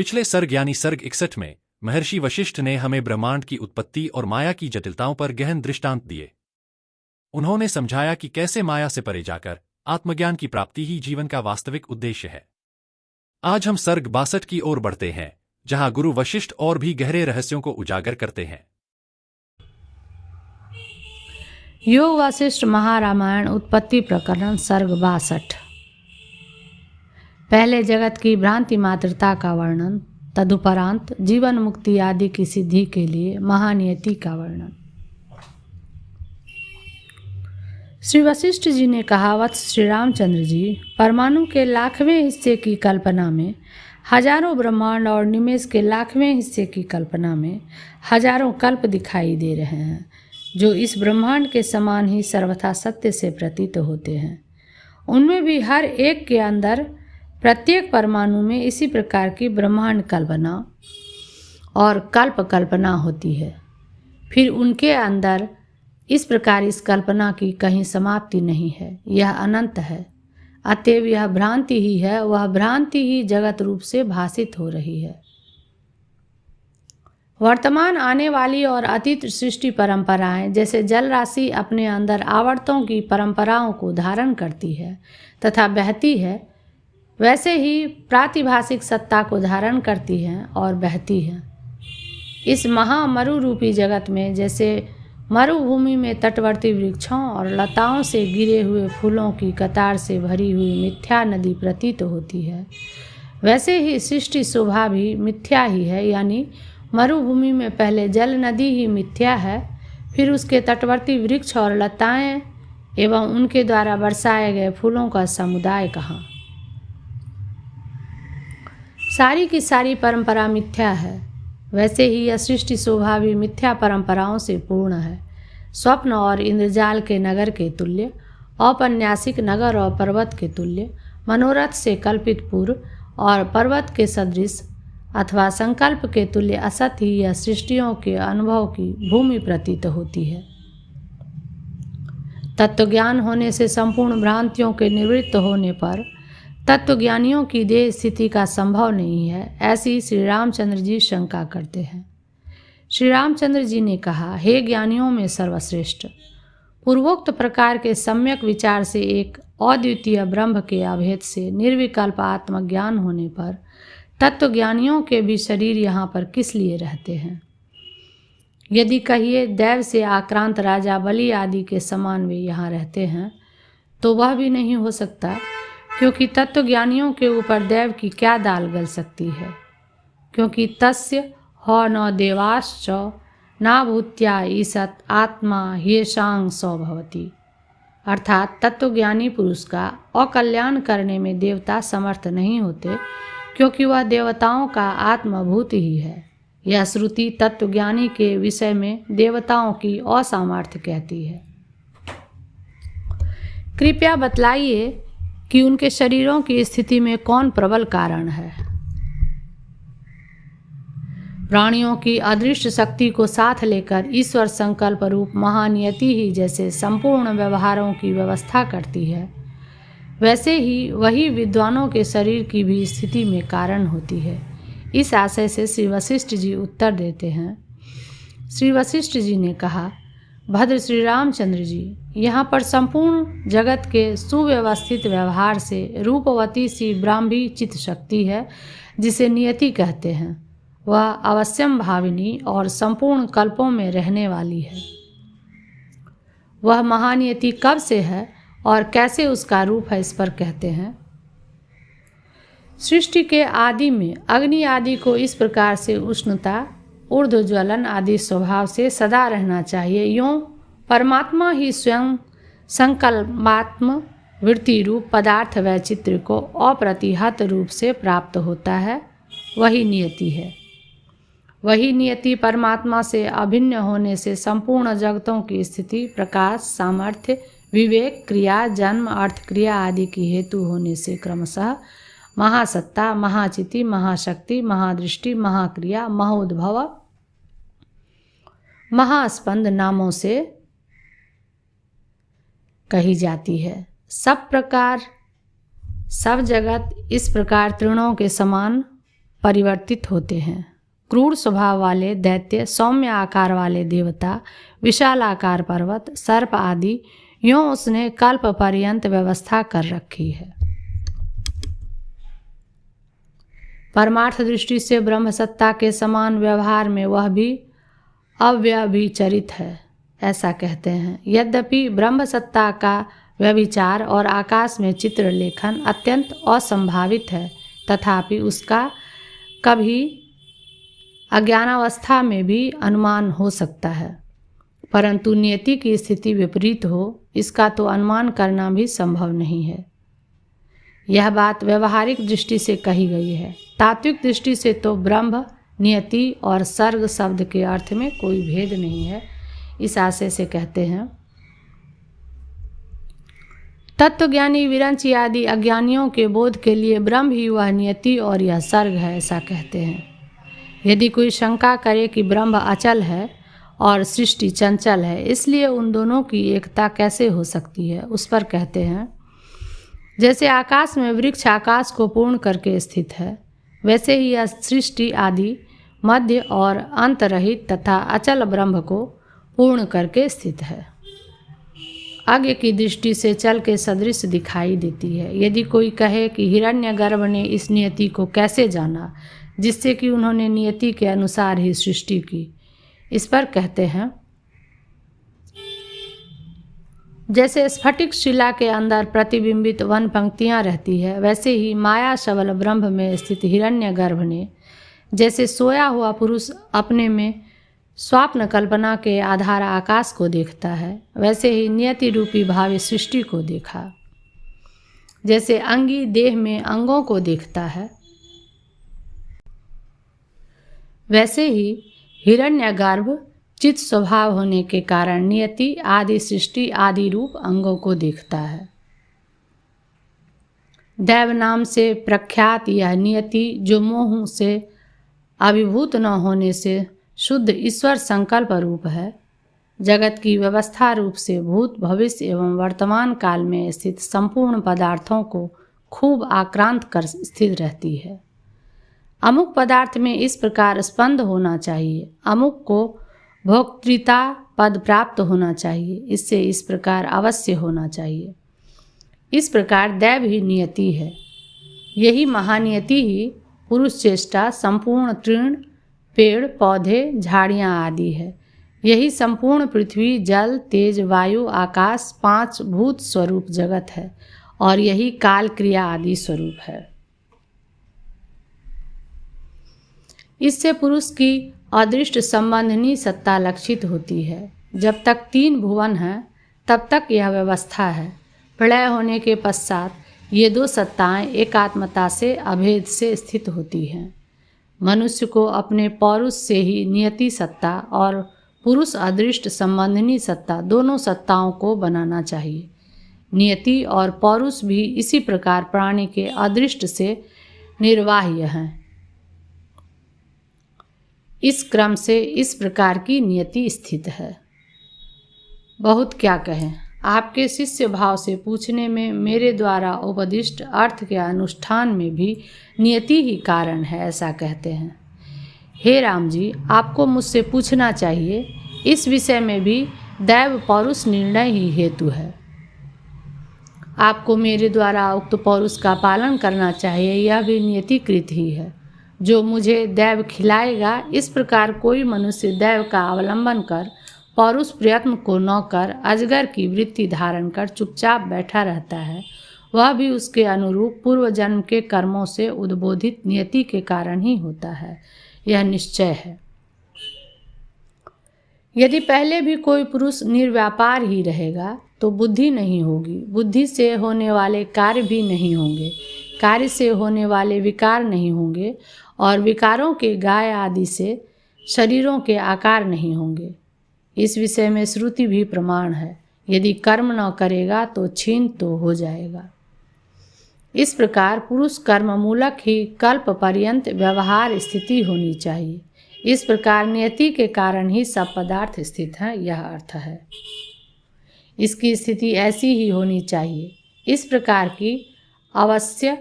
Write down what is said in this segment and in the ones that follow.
पिछले सर्ग यानी सर्ग 61 में महर्षि वशिष्ठ ने हमें ब्रह्मांड की उत्पत्ति और माया की जटिलताओं पर गहन दृष्टांत दिए। उन्होंने समझाया कि कैसे माया से परे जाकर आत्मज्ञान की प्राप्ति ही जीवन का वास्तविक उद्देश्य है। आज हम सर्ग 62 की ओर बढ़ते हैं, जहां गुरु वशिष्ठ और भी गहरे रहस्यों को उजागर करते हैं। योग वशिष्ठ महारामायण उत्पत्ति प्रकरण सर्ग 62। पहले जगत की भ्रांति मात्रता का वर्णन, तदुपरांत जीवन मुक्ति आदि की सिद्धि के लिए महानियति का वर्णन। श्री वशिष्ठ जी ने कहा, वत्स श्री रामचंद्र जी, परमाणु के लाखवें हिस्से की कल्पना में हजारों ब्रह्मांड और निमेष के लाखवें हिस्से की कल्पना में हजारों कल्प दिखाई दे रहे हैं, जो इस ब्रह्मांड के समान ही सर्वथा सत्य से प्रतीत होते हैं। उनमें भी हर एक के अंदर प्रत्येक परमाणु में इसी प्रकार की ब्रह्मांड कल्पना और कल्प कल्पना होती है। फिर उनके अंदर इस प्रकार इस कल्पना की कहीं समाप्ति नहीं है, यह अनंत है। अतएव यह भ्रांति ही है, वह भ्रांति ही जगत रूप से भासित हो रही है। वर्तमान, आने वाली और अतीत सृष्टि परंपराएं जैसे जल राशि अपने अंदर आवर्तों की परंपराओं को धारण करती है तथा बहती है, वैसे ही प्रातिभाषिक सत्ता को धारण करती हैं और बहती हैं। इस महामरु रूपी जगत में जैसे मरुभूमि में तटवर्ती वृक्षों और लताओं से गिरे हुए फूलों की कतार से भरी हुई मिथ्या नदी प्रतीत होती है, वैसे ही सृष्टि शोभा भी मिथ्या ही है। यानी मरुभूमि में पहले जल नदी ही मिथ्या है, फिर उसके तटवर्ती वृक्ष और लताएं एवं उनके द्वारा बरसाए गए फूलों का समुदाय कहाँ। सारी की सारी परंपरा मिथ्या है, वैसे ही यह सृष्टि शोभा भी मिथ्या परंपराओं से पूर्ण है। स्वप्न और इंद्रजाल के नगर के तुल्य, औपन्यासिक नगर और पर्वत के तुल्य, मनोरथ से कल्पित पूर्व और पर्वत के सदृश अथवा संकल्प के तुल्य असत ही यह सृष्टियों के अनुभव की भूमि प्रतीत होती है। तत्वज्ञान होने से संपूर्ण भ्रांतियों के निवृत्त होने पर तत्वज्ञानियों की देह स्थिति का संभव नहीं है, ऐसी श्री रामचंद्र जी शंका करते हैं। श्री रामचंद्र जी ने कहा, हे ज्ञानियों में सर्वश्रेष्ठ, पूर्वोक्त प्रकार के सम्यक विचार से एक अद्वितीय ब्रह्म के अभेद से निर्विकल्प आत्मज्ञान होने पर तत्वज्ञानियों के भी शरीर यहाँ पर किस लिए रहते हैं? यदि कहिए दैव से आक्रांत राजा बलि आदि के समान वे यहाँ रहते हैं, तो वह भी नहीं हो सकता, क्योंकि तत्वज्ञानियों के ऊपर दैव की क्या दाल गल सकती है। क्योंकि तस्य हो न देवाश्च न भूत्या ईसत आत्मा ह्येषां सो भवति। अर्थात तत्वज्ञानी पुरुष का अकल्याण करने में देवता समर्थ नहीं होते, क्योंकि वह देवताओं का आत्मभूत ही है। यह श्रुति तत्वज्ञानी के विषय में देवताओं की असामर्थ्य कहती है। कृपया बतलाइए कि उनके शरीरों की स्थिति में कौन प्रबल कारण है। प्राणियों की अदृश्य शक्ति को साथ लेकर ईश्वर संकल्प रूप महानियति ही जैसे संपूर्ण व्यवहारों की व्यवस्था करती है, वैसे ही वही विद्वानों के शरीर की भी स्थिति में कारण होती है। इस आशय से श्री वशिष्ठ जी उत्तर देते हैं। श्री वशिष्ठ जी ने कहा, भद्र श्री रामचंद्र जी, यहाँ पर संपूर्ण जगत के सुव्यवस्थित व्यवहार से रूपवती सी ब्राह्मी चित्त शक्ति है, जिसे नियति कहते हैं। वह अवश्यम भाविनी और संपूर्ण कल्पों में रहने वाली है। वह महानियति कब से है और कैसे उसका रूप है, इस पर कहते हैं। सृष्टि के आदि में अग्नि आदि को इस प्रकार से उष्णता, ऊर्ध्व ज्वलन आदि स्वभाव से सदा रहना चाहिए। यूँ परमात्मा ही स्वयं संकल्पात्म वृत्ति रूप पदार्थ वैचित्र को अप्रतिहत रूप से प्राप्त होता है, वही नियति है। वही नियति परमात्मा से अभिन्न होने से संपूर्ण जगतों की स्थिति, प्रकाश, सामर्थ्य, विवेक, क्रिया, जन्म, अर्थ, क्रिया आदि की हेतु होने से क्रमशः महासत्ता, महाचिति, महाशक्ति, महादृष्टि, महाक्रिया, महोद्भव, महास्पंद नामों से कही जाती है। सब जगत इस प्रकार तृणों के समान परिवर्तित होते हैं। क्रूर स्वभाव वाले दैत्य, सौम्य आकार वाले देवता, विशाल आकार पर्वत, सर्प आदि, यूं उसने कल्प पर्यंत व्यवस्था कर रखी है। परमार्थ दृष्टि से ब्रह्मसत्ता के समान व्यवहार में वह भी अव्यभिचरित है, ऐसा कहते हैं। यद्यपि ब्रह्मसत्ता का व्यभिचार और आकाश में चित्र लेखन अत्यंत असंभावित है, तथापि उसका कभी अज्ञानावस्था में भी अनुमान हो सकता है। परंतु नियति की स्थिति विपरीत हो, इसका तो अनुमान करना भी संभव नहीं है। यह बात व्यवहारिक दृष्टि से कही गई है। तात्विक दृष्टि से तो ब्रह्म, नियति और सर्ग शब्द के अर्थ में कोई भेद नहीं है। इस आशय से कहते हैं, तत्वज्ञानी विरंची आदि अज्ञानियों के बोध के लिए ब्रह्म ही वह नियति और यह सर्ग है, ऐसा कहते हैं। यदि कोई शंका करे कि ब्रह्म अचल है और सृष्टि चंचल है, इसलिए उन दोनों की एकता कैसे हो सकती है, उस पर कहते हैं, जैसे आकाश में वृक्ष आकाश को पूर्ण करके स्थित है, वैसे ही यह सृष्टि आदि मध्य और अंत रहित तथा अचल ब्रह्म को पूर्ण करके स्थित है। आगे की दृष्टि से चल के सदृश दिखाई देती है। यदि कोई कहे कि हिरण्यगर्भ ने इस नियति को कैसे जाना, जिससे कि उन्होंने नियति के अनुसार ही सृष्टि की, इस पर कहते हैं, जैसे स्फटिक शिला के अंदर प्रतिबिंबित वन पंक्तियां रहती है, वैसे ही माया शबल ब्रह्म में स्थित हिरण्यगर्भ ने जैसे सोया हुआ पुरुष अपने में स्वप्न कल्पना के आधार आकाश को देखता है, वैसे ही नियति रूपी भावी सृष्टि को देखा। जैसे अंगी देह में अंगों को देखता है, वैसे ही हिरण्यगर्भ चित स्वभाव होने के कारण नियति आदि सृष्टि आदि रूप अंगों को देखता है। दैव नाम से प्रख्यात यह नियति, जो मोह से अभिभूत न होने से शुद्ध ईश्वर संकल्प रूप है, जगत की व्यवस्था रूप से भूत, भविष्य एवं वर्तमान काल में स्थित संपूर्ण पदार्थों को खूब आक्रांत कर स्थित रहती है। अमुक पदार्थ में इस प्रकार स्पंद होना चाहिए, अमुक को भोक्तृता पद प्राप्त होना चाहिए, इससे इस प्रकार अवश्य होना चाहिए। इस प्रकार दैव ही नियति है। यही महानियति ही पुरुष चेष्टा, संपूर्ण तृण, पेड़ पौधे, झाड़ियाँ आदि है। यही संपूर्ण पृथ्वी, जल, तेज, वायु, आकाश, पांच भूत स्वरूप जगत है, और यही काल, क्रिया आदि स्वरूप है। इससे पुरुष की अदृष्ट संबंधनी सत्ता लक्षित होती है। जब तक तीन भुवन हैं, तब तक यह व्यवस्था है। प्रलय होने के पश्चात ये दो सत्ताएं एकात्मता से अभेद से स्थित होती हैं। मनुष्य को अपने पौरुष से ही नियति सत्ता और पुरुष अदृष्ट संबंधनी सत्ता, दोनों सत्ताओं को बनाना चाहिए। नियति और पौरुष भी इसी प्रकार प्राणी के अदृष्ट से निर्वाह्य हैं। इस क्रम से इस प्रकार की नियति स्थित है। बहुत क्या कहें, आपके शिष्य भाव से पूछने में मेरे द्वारा उपदिष्ट अर्थ के अनुष्ठान में भी नियति ही कारण है, ऐसा कहते हैं। हे राम जी, आपको मुझसे पूछना चाहिए, इस विषय में भी दैव पौरुष निर्णय ही हेतु है। आपको मेरे द्वारा उक्त पौरुष का पालन करना चाहिए, यह भी नियतिकृत ही है। जो मुझे दैव खिलाएगा, इस प्रकार कोई मनुष्य दैव का अवलंबन कर पौरुष प्रयत्न को न कर अजगर की वृत्ति धारण कर चुपचाप बैठा रहता है, वह भी उसके अनुरूप पूर्व जन्म के कर्मों से उद्बोधित नियति के कारण ही होता है, यह निश्चय है। यदि पहले भी कोई पुरुष निर्व्यापार ही रहेगा तो बुद्धि नहीं होगी, बुद्धि से होने वाले कार्य भी नहीं होंगे, कार्य से होने वाले विकार नहीं होंगे, और विकारों के गाय आदि से शरीरों के आकार नहीं होंगे। इस विषय में श्रुति भी प्रमाण है। यदि कर्म न करेगा तो छीन तो हो जाएगा। इस प्रकार पुरुष कर्म मूलक ही कल्प पर्यंत व्यवहार स्थिति होनी चाहिए। इस प्रकार नियति के कारण ही सब पदार्थ स्थित हैं, यह अर्थ है। इसकी स्थिति ऐसी ही होनी चाहिए। इस प्रकार की अवश्य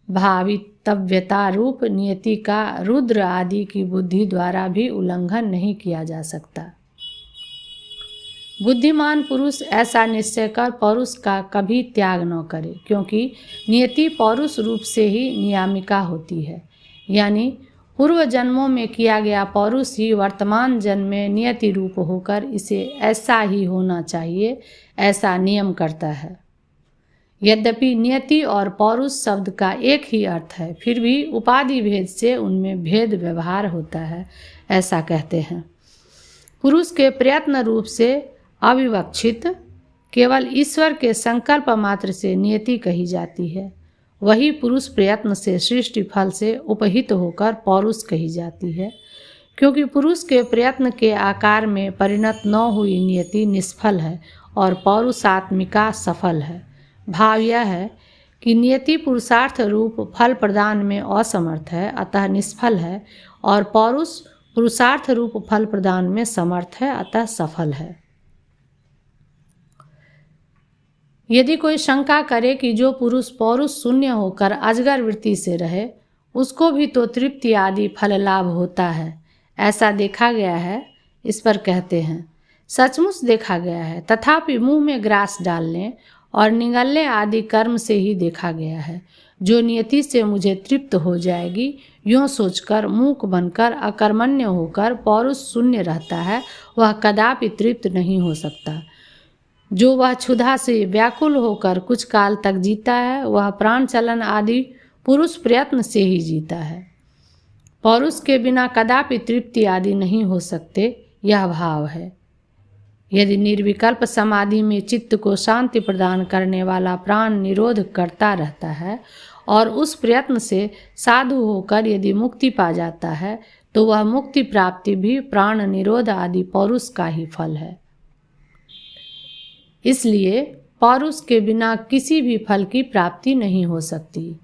भावित कर्तव्यता रूप नियति का रुद्र आदि की बुद्धि द्वारा भी उल्लंघन नहीं किया जा सकता। बुद्धिमान पुरुष ऐसा निश्चय कर पौरुष का कभी त्याग न करे, क्योंकि नियति पौरुष रूप से ही नियामिका होती है, यानी पूर्व जन्मों में किया गया पौरुष ही वर्तमान जन्म में नियति रूप होकर इसे ऐसा ही होना चाहिए ऐसा नियम करता है। यद्यपि नियति और पौरुष शब्द का एक ही अर्थ है, फिर भी उपाधि भेद से उनमें भेद व्यवहार होता है, ऐसा कहते हैं। पुरुष के प्रयत्न रूप से अविवक्षित केवल ईश्वर के संकल्प मात्र से नियति कही जाती है, वही पुरुष प्रयत्न से सृष्टि फल से उपहित होकर पौरुष कही जाती है। क्योंकि पुरुष के प्रयत्न के आकार में परिणत न हुई नियति निष्फल है और पौरुषात्मिका सफल है। भाव यह है कि नियति पुरुषार्थ रूप फल प्रदान में असमर्थ है, अतः निष्फल है, और पौरुष पुरुषार्थ रूप फल प्रदान में समर्थ है, अतः सफल है। यदि कोई शंका करे कि जो पुरुष पौरुष शून्य होकर अजगर वृत्ति से रहे, उसको भी तो तृप्ति आदि फल लाभ होता है, ऐसा देखा गया है, इस पर कहते हैं सचमुच देखा गया है, तथापि मुंह में ग्रास डालने और निगलने आदि कर्म से ही देखा गया है। जो नियति से मुझे तृप्त हो जाएगी, यूँ सोचकर मूक बनकर अकर्मण्य होकर पौरुष शून्य रहता है, वह कदापि तृप्त नहीं हो सकता। जो वह क्षुधा से व्याकुल होकर कुछ काल तक जीता है, वह प्राण चलन आदि पुरुष प्रयत्न से ही जीता है। पौरुष के बिना कदापि तृप्ति आदि नहीं हो सकते, यह भाव है। यदि निर्विकल्प समाधि में चित्त को शांति प्रदान करने वाला प्राण निरोध करता रहता है और उस प्रयत्न से साधु होकर यदि मुक्ति पा जाता है, तो वह मुक्ति प्राप्ति भी प्राण निरोध आदि पौरुष का ही फल है। इसलिए पौरुष के बिना किसी भी फल की प्राप्ति नहीं हो सकती।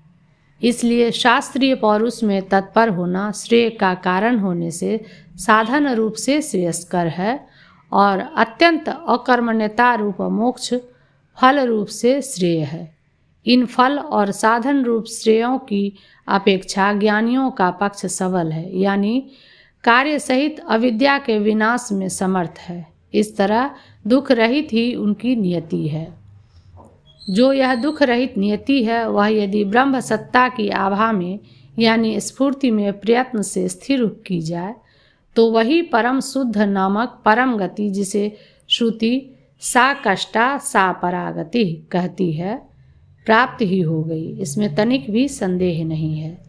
इसलिए शास्त्रीय पौरुष में तत्पर होना श्रेय का कारण होने से साधन रूप से श्रेयस्कर है और अत्यंत अकर्मण्यता रूप मोक्ष फल रूप से श्रेय है। इन फल और साधन रूप श्रेयों की अपेक्षा ज्ञानियों का पक्ष सबल है, यानी कार्य सहित अविद्या के विनाश में समर्थ है। इस तरह दुख रहित ही उनकी नियति है। जो यह दुख रहित नियति है, वह यदि ब्रह्म सत्ता की आभा में यानी स्फूर्ति में प्रयत्न से स्थिर की जाए, तो वही परम शुद्ध नामक परम गति, जिसे श्रुति सा कष्टा सा परागति कहती है, प्राप्त ही हो गई। इसमें तनिक भी संदेह नहीं है।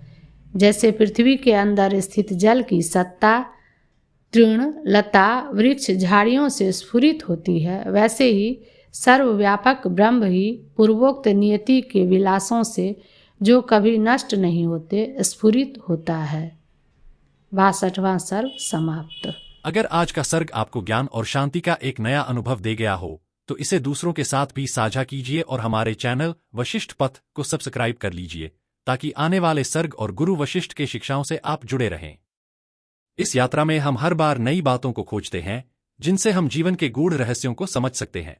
जैसे पृथ्वी के अंदर स्थित जल की सत्ता तृण लता वृक्ष झाड़ियों से स्फुरित होती है, वैसे ही सर्वव्यापक ब्रह्म ही पूर्वोक्त नियति के विलासों से, जो कभी नष्ट नहीं होते, स्फुरित होता है। 62वां सर्ग समाप्त। अगर आज का सर्ग आपको ज्ञान और शांति का एक नया अनुभव दे गया हो, तो इसे दूसरों के साथ भी साझा कीजिए और हमारे चैनल वशिष्ठ पथ को सब्सक्राइब कर लीजिए, ताकि आने वाले सर्ग और गुरु वशिष्ठ के शिक्षाओं से आप जुड़े रहें। इस यात्रा में हम हर बार नई बातों को खोजते हैं, जिनसे हम जीवन के गूढ़ रहस्यों को समझ सकते हैं।